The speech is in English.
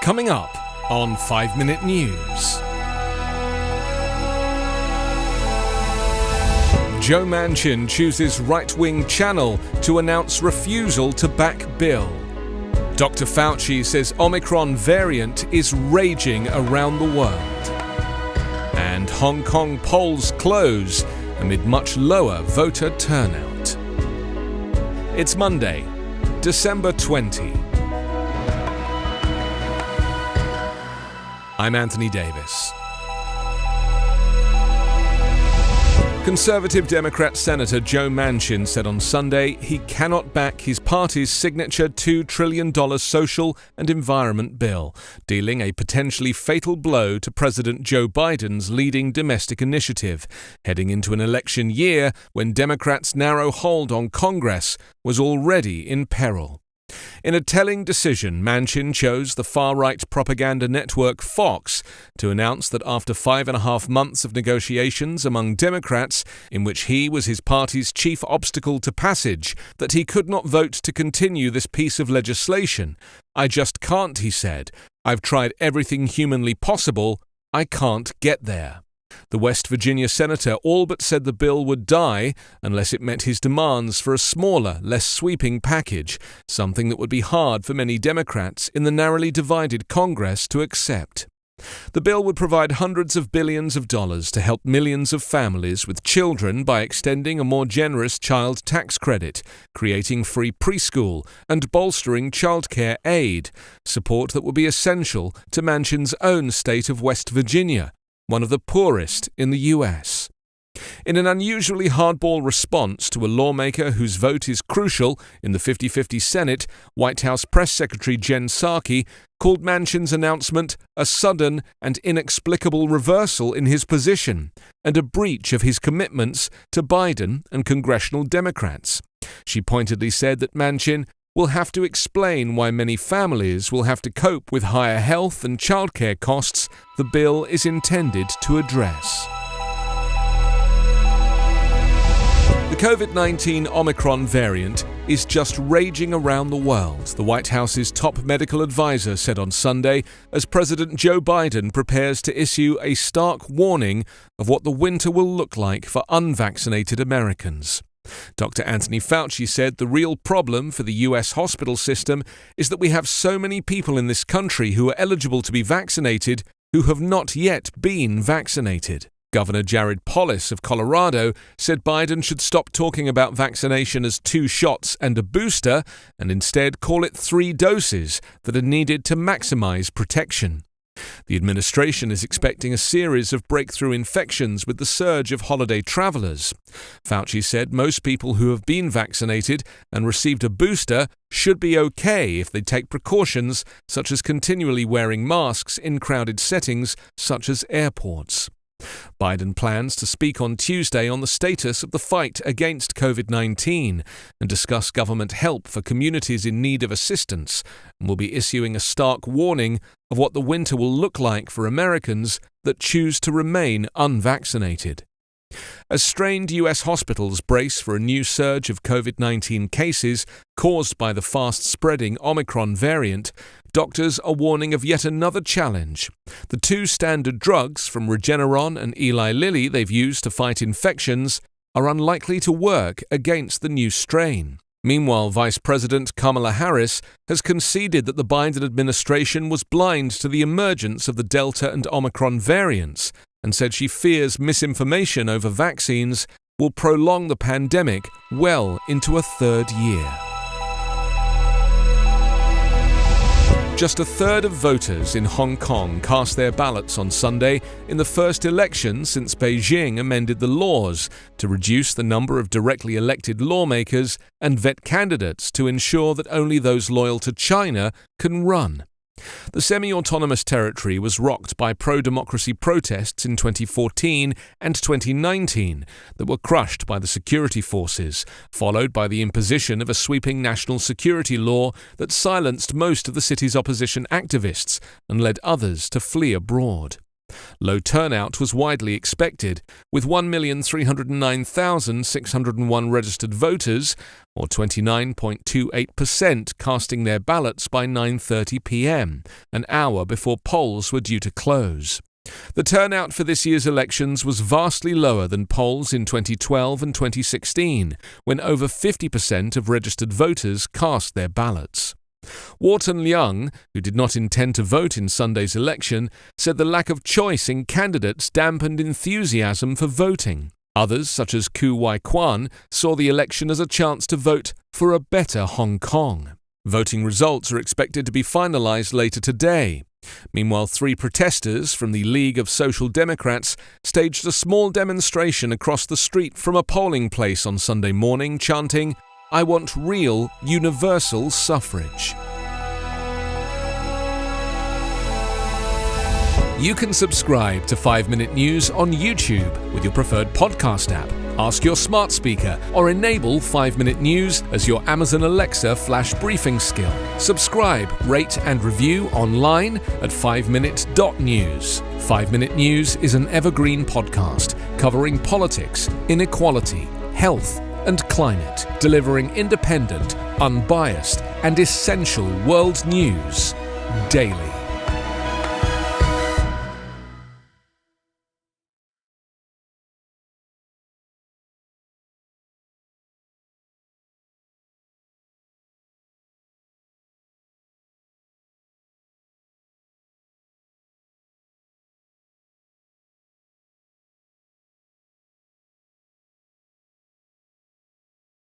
Coming up on 5 Minute News. Joe Manchin chooses right-wing channel to announce refusal to back bill. Dr. Fauci says Omicron variant is raging around the world. And Hong Kong polls close amid much lower voter turnout. It's Monday, December 20. I'm Anthony Davis. Conservative Democrat Senator Joe Manchin said on Sunday he cannot back his party's signature $2 trillion social and environment bill, dealing a potentially fatal blow to President Joe Biden's leading domestic initiative, heading into an election year when Democrats' narrow hold on Congress was already in peril. In a telling decision, Manchin chose the far-right propaganda network Fox to announce that after 5.5 months of negotiations among Democrats, in which he was his party's chief obstacle to passage, that he could not vote to continue this piece of legislation. "I just can't," he said. "I've tried everything humanly possible. I can't get there." The West Virginia senator all but said the bill would die unless it met his demands for a smaller, less sweeping package, something that would be hard for many Democrats in the narrowly divided Congress to accept. The bill would provide hundreds of billions of dollars to help millions of families with children by extending a more generous child tax credit, creating free preschool, and bolstering childcare aid, support that would be essential to Manchin's own state of West Virginia, one of the poorest in the U.S. In an unusually hardball response to a lawmaker whose vote is crucial in the 50-50 Senate, White House Press Secretary Jen Psaki called Manchin's announcement a sudden and inexplicable reversal in his position and a breach of his commitments to Biden and congressional Democrats. She pointedly said that Manchin will have to explain why many families will have to cope with higher health and childcare costs the bill is intended to address. The COVID-19 Omicron variant is just raging around the world, the White House's top medical advisor said on Sunday, as President Joe Biden prepares to issue a stark warning of what the winter will look like for unvaccinated Americans. Dr. Anthony Fauci said the real problem for the U.S. hospital system is that we have so many people in this country who are eligible to be vaccinated who have not yet been vaccinated. Governor Jared Polis of Colorado said Biden should stop talking about vaccination as 2 shots and a booster and instead call it 3 doses that are needed to maximize protection. The administration is expecting a series of breakthrough infections with the surge of holiday travelers. Fauci said most people who have been vaccinated and received a booster should be okay if they take precautions such as continually wearing masks in crowded settings such as airports. Biden plans to speak on Tuesday on the status of the fight against COVID-19 and discuss government help for communities in need of assistance, and will be issuing a stark warning of what the winter will look like for Americans that choose to remain unvaccinated. As strained U.S. hospitals brace for a new surge of COVID-19 cases caused by the fast-spreading Omicron variant, doctors are warning of yet another challenge. The 2 standard drugs from Regeneron and Eli Lilly they've used to fight infections are unlikely to work against the new strain. Meanwhile, Vice President Kamala Harris has conceded that the Biden administration was blind to the emergence of the Delta and Omicron variants, and said she fears misinformation over vaccines will prolong the pandemic well into a 3rd year. Just a third of voters in Hong Kong cast their ballots on Sunday in the first election since Beijing amended the laws to reduce the number of directly elected lawmakers and vet candidates to ensure that only those loyal to China can run. The semi-autonomous territory was rocked by pro-democracy protests in 2014 and 2019 that were crushed by the security forces, followed by the imposition of a sweeping national security law that silenced most of the city's opposition activists and led others to flee abroad. Low turnout was widely expected, with 1,309,601 registered voters, or 29.28%, casting their ballots by 9:30 p.m., an hour before polls were due to close. The turnout for this year's elections was vastly lower than polls in 2012 and 2016, when over 50% of registered voters cast their ballots. Wharton Leung, who did not intend to vote in Sunday's election, said the lack of choice in candidates dampened enthusiasm for voting. Others, such as Koo Wai Kwan, saw the election as a chance to vote for a better Hong Kong. Voting results are expected to be finalized later today. Meanwhile, 3 protesters from the League of Social Democrats staged a small demonstration across the street from a polling place on Sunday morning, chanting, "I want real, universal suffrage." You can subscribe to 5-Minute News on YouTube with your preferred podcast app. Ask your smart speaker or enable 5-Minute News as your Amazon Alexa flash briefing skill. Subscribe, rate and review online at 5minute.news. 5-Minute News is an Evergreen podcast covering politics, inequality, health and climate, delivering independent, unbiased and essential world news daily.